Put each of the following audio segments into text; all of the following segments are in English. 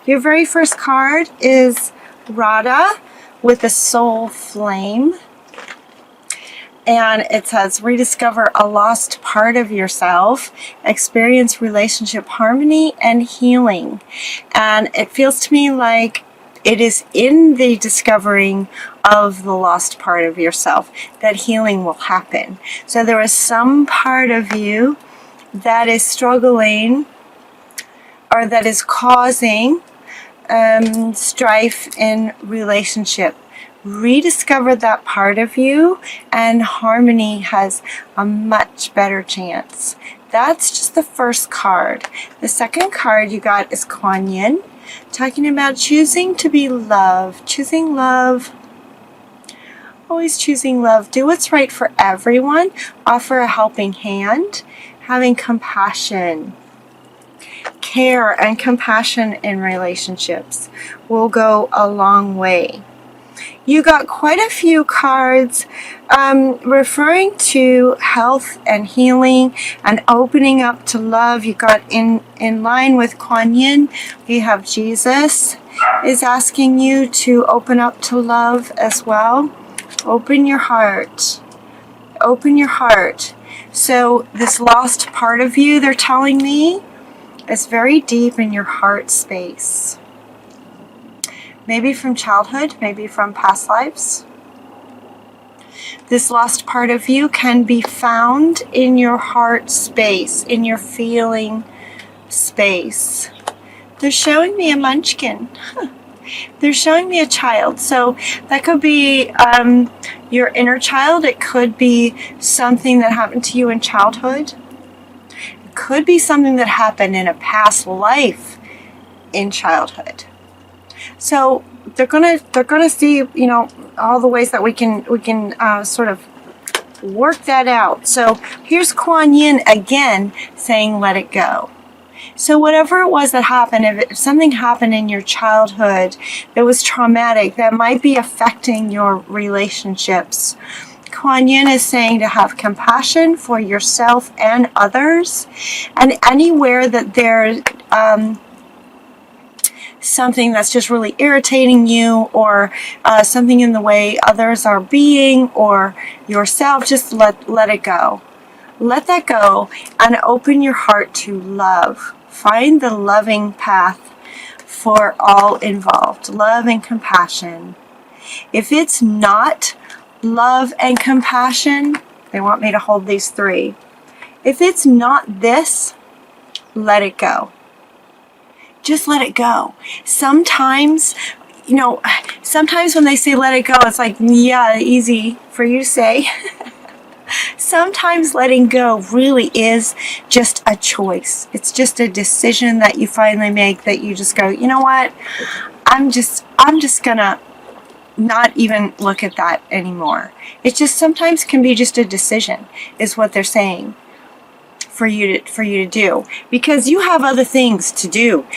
Your very first card is Radha with a soul flame. And it says, rediscover a lost part of yourself, experience relationship harmony and healing. And it feels to me like it is in the discovering of the lost part of yourself that healing will happen. So there is some part of you that is struggling or that is causing strife in relationship. Rediscover that part of you and harmony has a much better chance. That's just the first card. The second card you got is Kuan Yin, talking about choosing to be loved, choosing love, always choosing love. Do what's right for everyone. Offer a helping hand, having compassion. Care and compassion in relationships will go a long way. You got quite a few cards referring to health and healing and opening up to love. You got in line with Kuan Yin, you have Jesus is asking you to open up to love as well. Open your heart. Open your heart. So this lost part of you, they're telling me, is very deep in your heart space. Maybe from childhood, maybe from past lives. This lost part of you can be found in your heart space, in your feeling space. They're showing me a munchkin. They're showing me a child. So that could be your inner child. It could be something that happened to you in childhood. It could be something that happened in a past life in childhood. So they're gonna see, you know, all the ways that we can sort of work that out. So here's Kuan Yin again saying, let it go. So whatever it was that happened, if something happened in your childhood that was traumatic, that might be affecting your relationships, Kuan Yin is saying to have compassion for yourself and others, and anywhere that there's something that's just really irritating you, or something in the way others are being, or yourself, just let it go. Let that go and open your heart to love. Find the loving path for all involved. Love and compassion. If it's not love and compassion, they want me to hold these three. If it's not this, let it go. Just let it go. Sometimes, you know, sometimes when they say let it go, it's like, yeah, easy for you to say. Sometimes letting go really is just a choice. It's just a decision that you finally make, that you just go, you know what? I'm just gonna not even look at that anymore. It just sometimes can be just a decision, is what they're saying for you to do, because you have other things to do.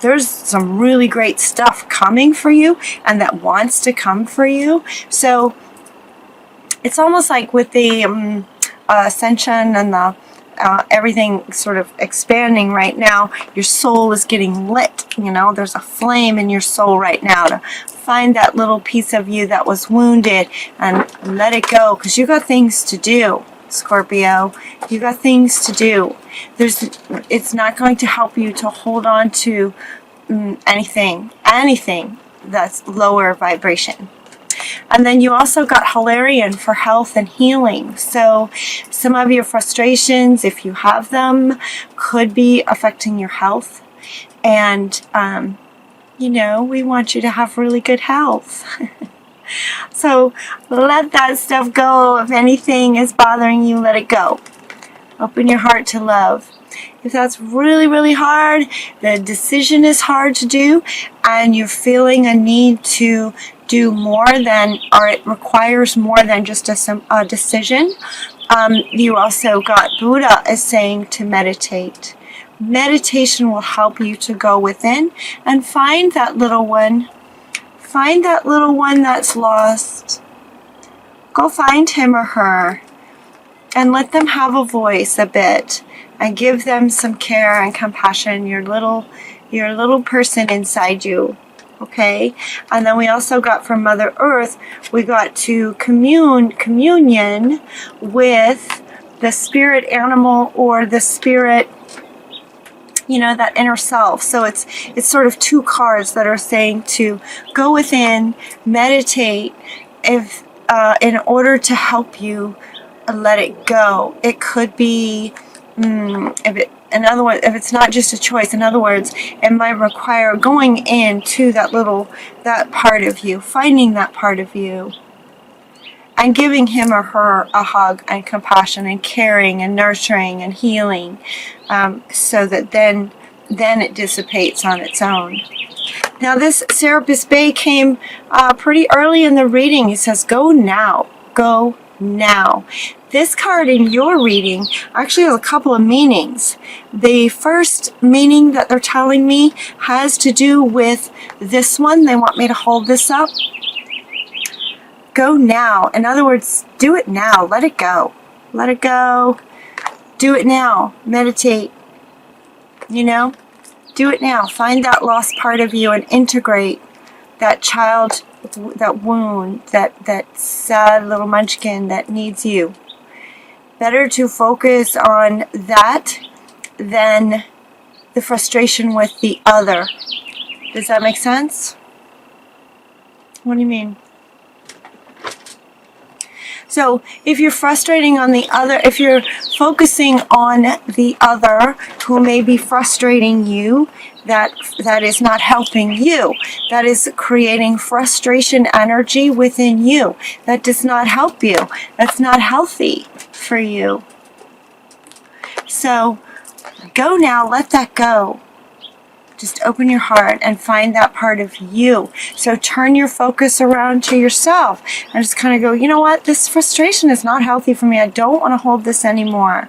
There's some really great stuff coming for you, and that wants to come for you. So it's almost like with the ascension and the everything sort of expanding right now, your soul is getting lit. You know, there's a flame in your soul right now to find that little piece of you that was wounded and let it go, because you got things to do, Scorpio. You got things to do. It's not going to help you to hold on to anything that's lower vibration. And then you also got Hilarion for health and healing. So some of your frustrations, if you have them, could be affecting your health. And, you know, we want you to have really good health. So let that stuff go. If anything is bothering you, let it go. Open your heart to love. If that's really, really hard, the decision is hard to do, and you're feeling a need to do more than, or it requires more than just a decision, you also got Buddha is saying to meditate. Meditation will help you to go within and find that little one. Find that little one that's lost. Go find him or her and let them have a voice a bit, and give them some care and compassion. Your little your little person inside you. Okay, and then we also got from Mother Earth, we got to communion with the spirit animal or the spirit, you know, that inner self. So it's sort of two cards that are saying to go within, meditate, if in order to help you let it go. It could be in other words, if it's not just a choice, in other words, it might require going into that part of you, finding that part of you, and giving him or her a hug and compassion and caring and nurturing and healing, so that then it dissipates on its own. Now this Serapis Bey came pretty early in the reading. He says, go now, go now. This card in your reading actually has a couple of meanings. The first meaning that they're telling me has to do with this one. They want me to hold this up. Go now. In other words, do it now. Let it go. Let it go. Do it now. Meditate. You know? Do it now. Find that lost part of you and integrate that child, that wound, that sad little munchkin that needs you. Better to focus on that than the frustration with the other. Does that make sense? What do you mean? So if you're frustrating on the other, if you're focusing on the other who may be frustrating you, that is not helping you. That is creating frustration energy within you. That does not help you. That's not healthy for you. So go now, let that go. Just open your heart and find that part of you. So turn your focus around to yourself and just kind of go, you know what? This frustration is not healthy for me. I don't want to hold this anymore.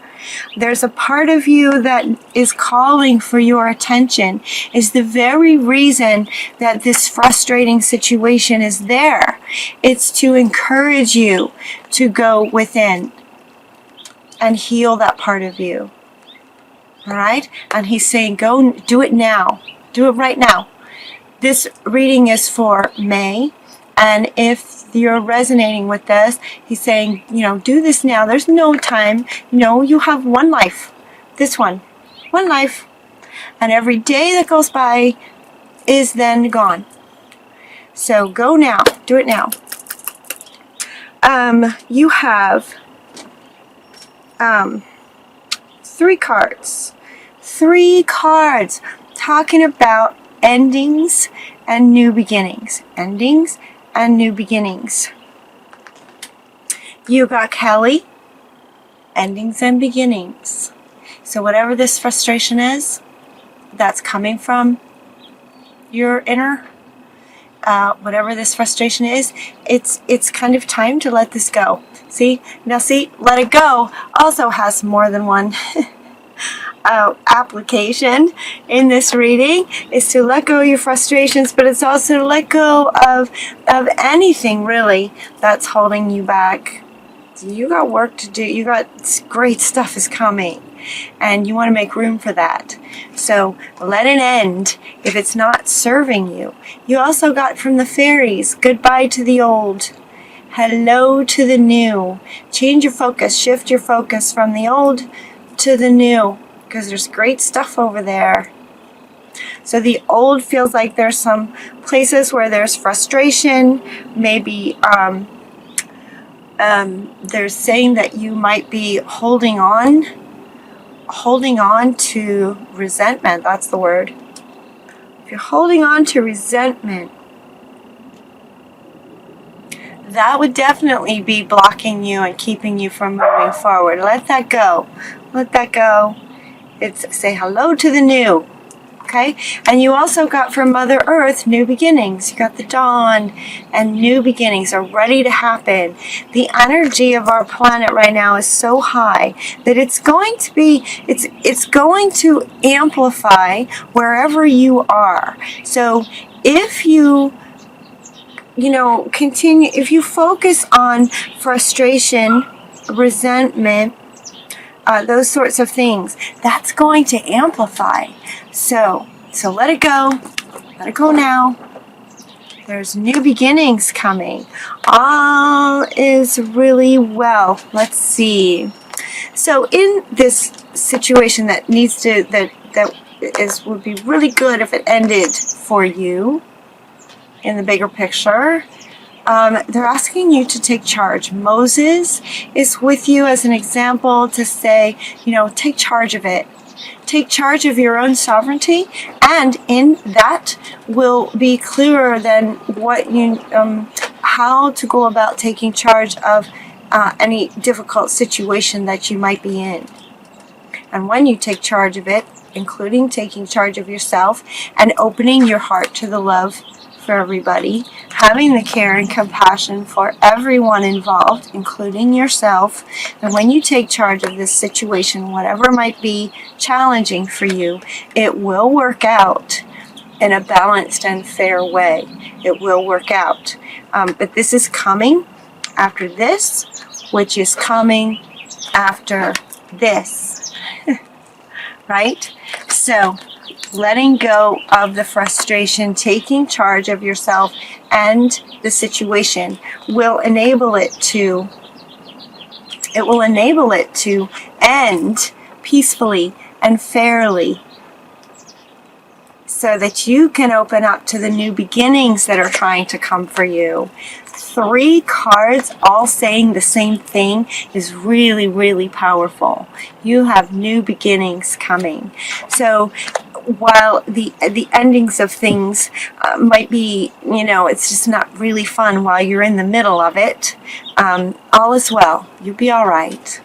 There's a part of you that is calling for your attention. Is the very reason that this frustrating situation is there. It's to encourage you to go within and heal that part of you. All right? And he's saying, go do it now. Do it right now. This reading is for May. And if you're resonating with this, he's saying, you know, do this now. There's no time. No, you have one life. This one. One life. And every day that goes by is then gone. So go now. Do it now. You have 3 cards. 3 cards talking about endings and new beginnings. Endings and new beginnings. You got Kelly, endings and beginnings. So whatever this frustration is, that's coming from your inner, whatever this frustration is, it's kind of time to let this go. See? Now see, let it go also has more than one application in this reading. Is to let go of your frustrations, but it's also to let go of anything really that's holding you back. You got work to do. You got great stuff is coming, and you want to make room for that. So let it end if it's not serving you. You also got from the fairies, goodbye to the old, hello to the new. Change your focus, shift your focus from the old to the new, because there's great stuff over there. So the old feels like there's some places where there's frustration. Maybe they're saying that you might be holding on to resentment. That's the word. If you're holding on to resentment, that would definitely be blocking you and keeping you from moving forward. Let that go. Let that go. It's say hello to the new. Okay? And you also got from Mother Earth, new beginnings. You got the dawn, and new beginnings are ready to happen. The energy of our planet right now is so high that it's going to amplify wherever you are. So if you continue, if you focus on frustration, resentment, those sorts of things, that's going to amplify. So So let it go. Let it go now. There's new beginnings coming. All is really well. Let's see. So in this situation that needs to, would be really good if it ended for you in the bigger picture. They're asking you to take charge. Moses is with you as an example to say, take charge of it. Take charge of your own sovereignty, and in that will be clearer than what how to go about taking charge of any difficult situation that you might be in. And when you take charge of it, including taking charge of yourself and opening your heart to the love for everybody, having the care and compassion for everyone involved, including yourself. And when you take charge of this situation, whatever might be challenging for you, it will work out in a balanced and fair way. It will work out. But this is coming after this, which is coming after this. Right? So, letting go of the frustration, taking charge of yourself and the situation will enable it to end peacefully and fairly, so that you can open up to the new beginnings that are trying to come for you. 3 cards all saying the same thing is really, really powerful. You have new beginnings coming. So while the endings of things might be, it's just not really fun while you're in the middle of it, all is well. You'll be all right.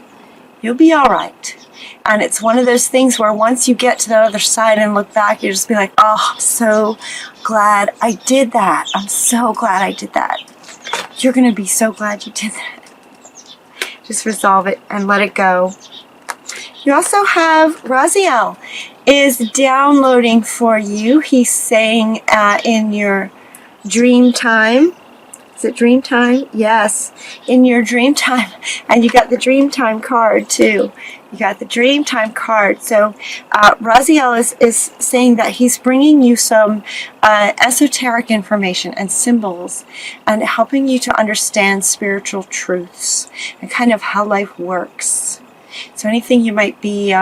You'll be all right. And it's one of those things where once you get to the other side and look back, you just be like, oh, I'm so glad I did that. I'm so glad I did that. You're going to be so glad you did that. Just resolve it and let it go. You also have Raziel is downloading for you. He's saying in your dream time. Is it dream time? Yes, in your dream time. And you got the dream time card too. You got the dream time card. So Raziel is saying that he's bringing you some esoteric information and symbols and helping you to understand spiritual truths and kind of how life works. So anything you might be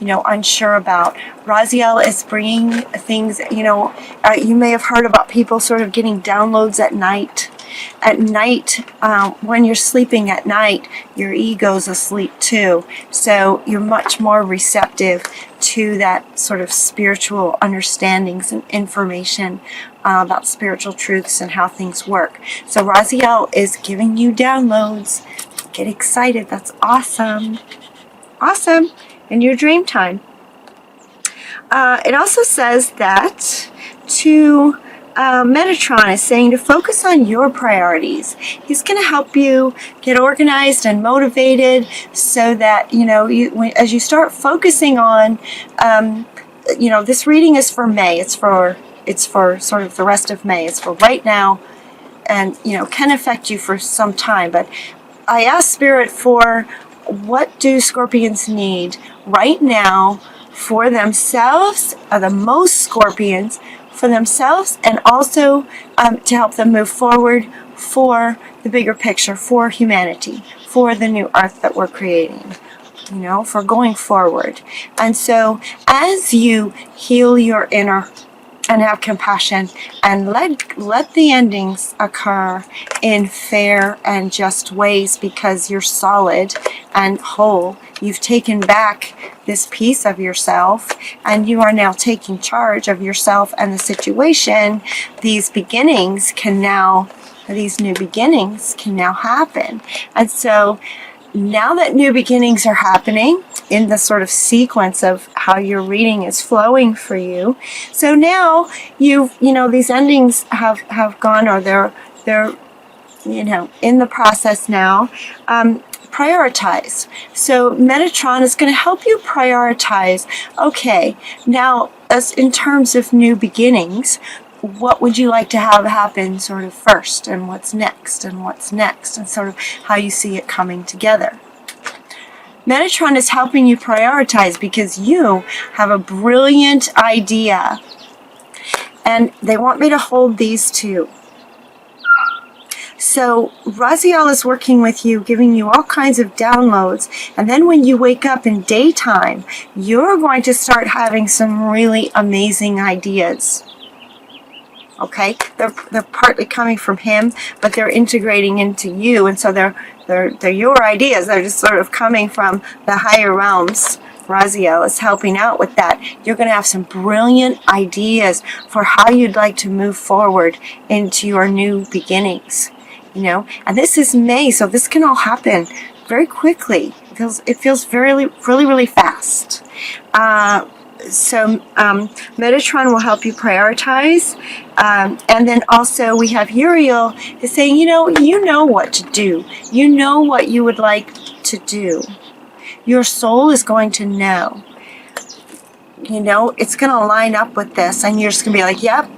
unsure about. Raziel is bringing things, you may have heard about people sort of getting downloads at night. At night, when you're sleeping at night, your ego's asleep too. So you're much more receptive to that sort of spiritual understandings and information about spiritual truths and how things work. So Raziel is giving you downloads. Get excited. That's awesome. Awesome. In your dream time. It also says that Metatron is saying to focus on your priorities. He's going to help you get organized and motivated so that, as you start focusing on, this reading is for May. It's for sort of the rest of May. It's for right now and, can affect you for some time. But I asked Spirit for what do Scorpions need right now for themselves, the most Scorpions, for themselves, and also to help them move forward for the bigger picture, for humanity, for the new earth that we're creating, for going forward. And so as you heal your inner and have compassion and let the endings occur in fair and just ways, because you're solid and whole. You've taken back this piece of yourself and you are now taking charge of yourself and the situation. These new beginnings can now happen. And so now that new beginnings are happening in the sort of sequence of how your reading is flowing for you, so now these endings have gone, or they're in the process now. Prioritize. So Metatron is going to help you prioritize. Okay, now as in terms of new beginnings, what would you like to have happen sort of first, and what's next, and sort of how you see it coming together. Metatron is helping you prioritize because you have a brilliant idea. And they want me to hold these two. So Raziel is working with you, giving you all kinds of downloads. And then when you wake up in daytime, you're going to start having some really amazing ideas. Okay? They're partly coming from him, but they're integrating into you. And so they're your ideas. They're just sort of coming from the higher realms. Raziel is helping out with that. You're going to have some brilliant ideas for how you'd like to move forward into your new beginnings. You know, and this is May, so this can all happen very quickly. It feels really fast. So Metatron will help you prioritize. And then also we have Uriel is saying, you know what to do. You know what you would like to do. Your soul is going to know. You know, it's going to line up with this, and you're just going to be like, yep,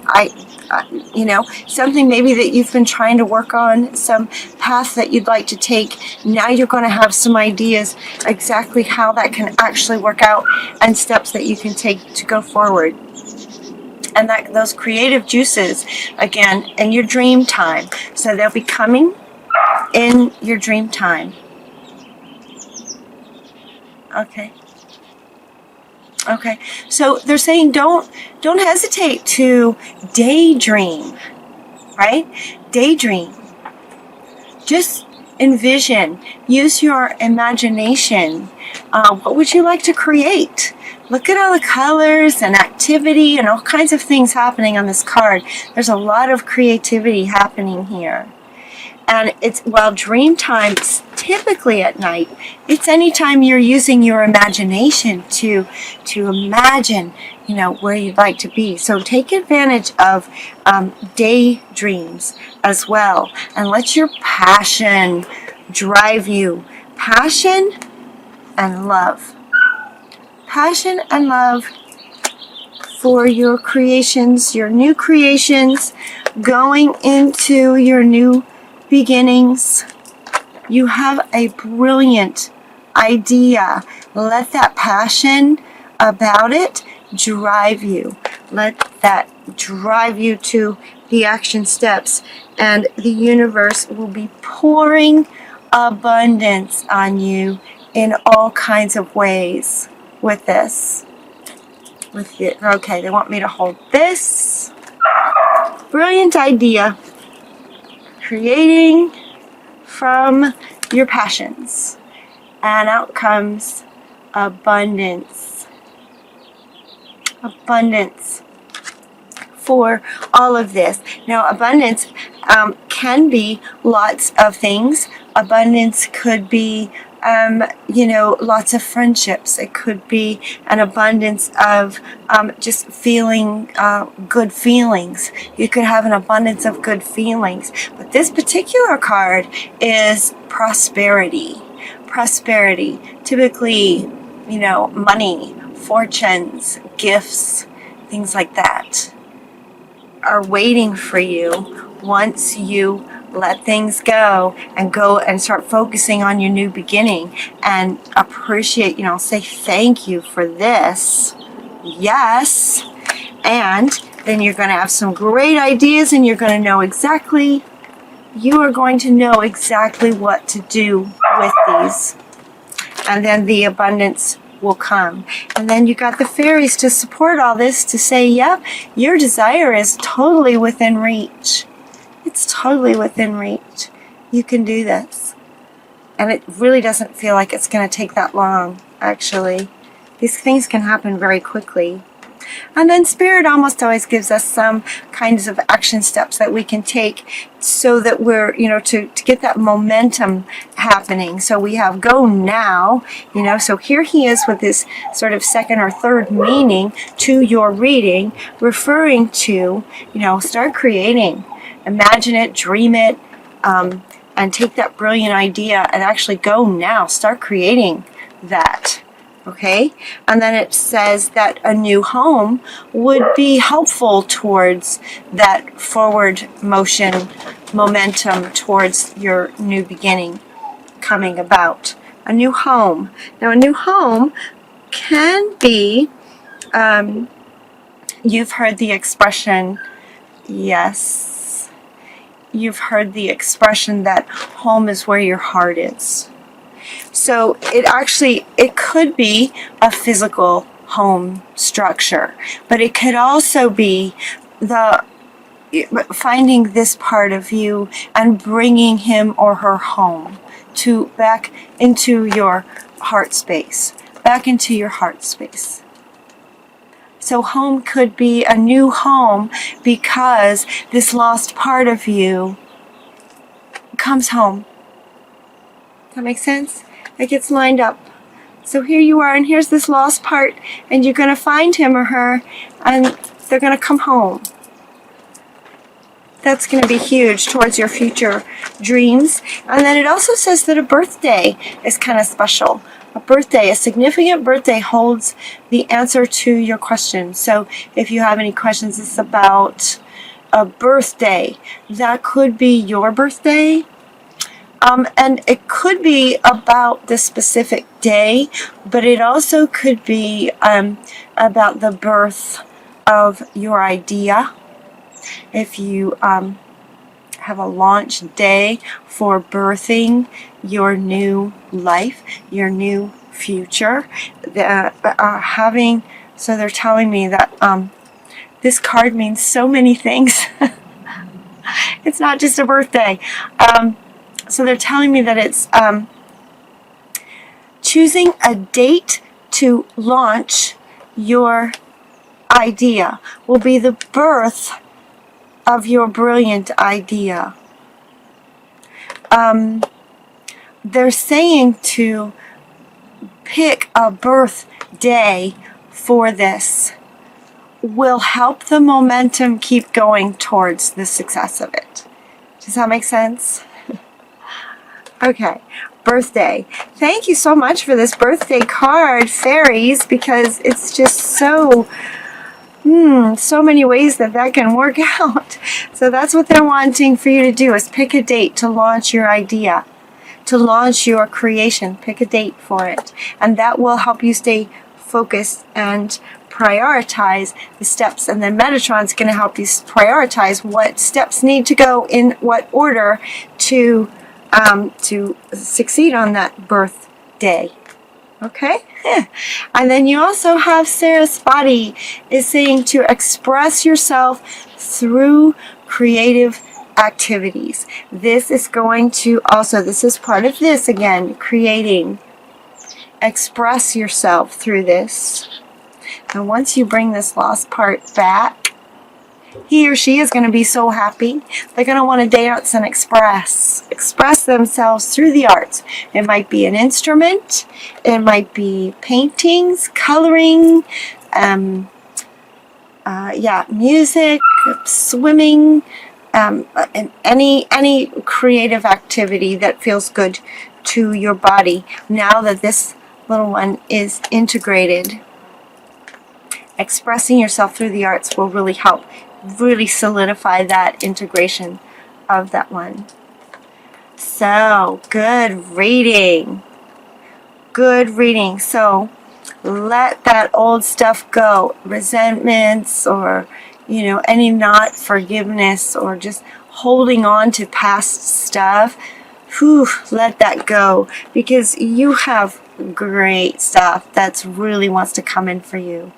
something maybe that you've been trying to work on, some path that you'd like to take. Now you're going to have some ideas exactly how that can actually work out and steps that you can take to go forward. And that those creative juices, again, in your dream time. So they'll be coming in your dream time. Okay, so they're saying don't hesitate to daydream, right? Daydream. Just envision. Use your imagination. What would you like to create? Look at all the colors and activity and all kinds of things happening on this card. There's a lot of creativity happening here. And while dream time is typically at night, it's anytime you're using your imagination to imagine, where you'd like to be. So take advantage of daydreams as well. And let your passion drive you. Passion and love. Passion and love for your creations, your new creations, going into your new beginnings. You have a brilliant idea. Let that passion about it drive you. Let that drive you to the action steps, and the universe will be pouring abundance on you in all kinds of ways with this. Okay, they want me to hold this. Brilliant idea. Creating from your passions, and out comes abundance for all of this. Now abundance can be lots of things. Abundance could be lots of friendships. It could be an abundance of just feeling good feelings. You could have an abundance of good feelings. But this particular card is prosperity. Prosperity. Typically, money, fortunes, gifts, things like that are waiting for you once you let things go and start focusing on your new beginning and appreciate, say thank you for this. Yes. And then you're going to have some great ideas, and you're going to know exactly what to do with these. And then the abundance will come. And then you got the fairies to support all this, to say, yep, your desire is totally within reach. It's totally within reach. You can do this. And it really doesn't feel like it's going to take that long, actually. These things can happen very quickly. And then Spirit almost always gives us some kinds of action steps that we can take so that we're, to get that momentum happening. So we have go now, so here he is with this sort of second or third meaning to your reading, referring to, start creating. Imagine it, dream it, and take that brilliant idea and actually go now. Start creating that. Okay? And then it says that a new home would be helpful towards that forward motion, momentum towards your new beginning coming about. A new home. Now, a new home can be, you've heard the expression, yes, you've heard the expression that home is where your heart is. So it could be a physical home structure, but it could also be finding this part of you and bringing him or her home back into your heart space, back into your heart space. So home could be a new home because this lost part of you comes home. That makes sense? It gets lined up. So here you are, and here's this lost part, and you're going to find him or her, and they're going to come home. That's going to be huge towards your future dreams. And then it also says that a birthday is kind of special. A significant birthday holds the answer to your question. So if you have any questions, it's about a birthday. That could be your birthday. And it could be about the specific day, but it also could be about the birth of your idea. If you have a launch day for birthing your new life, your new future, so they're telling me that this card means so many things. It's not just a birthday. So they're telling me that it's choosing a date to launch your idea will be the birth of your brilliant idea. They're saying to pick a birthday for this will help the momentum keep going towards the success of it. Does that make sense? Okay, birthday. Thank you so much for this birthday card, fairies, because it's just so many ways that can work out. So that's what they're wanting for you to do, is pick a date to launch your idea, to launch your creation. Pick a date for it. And that will help you stay focused and prioritize the steps. And then Metatron's going to help you prioritize what steps need to go in what order to succeed on that birthday. Okay? And then you also have Saraswati is saying to express yourself through creative activities. This is going to also, this is part of this again, creating. Express yourself through this. And once you bring this lost part back, he or she is going to be so happy. They're going to want to dance and express themselves through the arts. It might be an instrument. It might be paintings, coloring, music, swimming, and any creative activity that feels good to your body. Now that this little one is integrated, expressing yourself through the arts will really help. Really solidify that integration of that one. So, good reading. Good reading. So, let that old stuff go. Resentments or, any not forgiveness or just holding on to past stuff. Let that go, because you have great stuff that really wants to come in for you.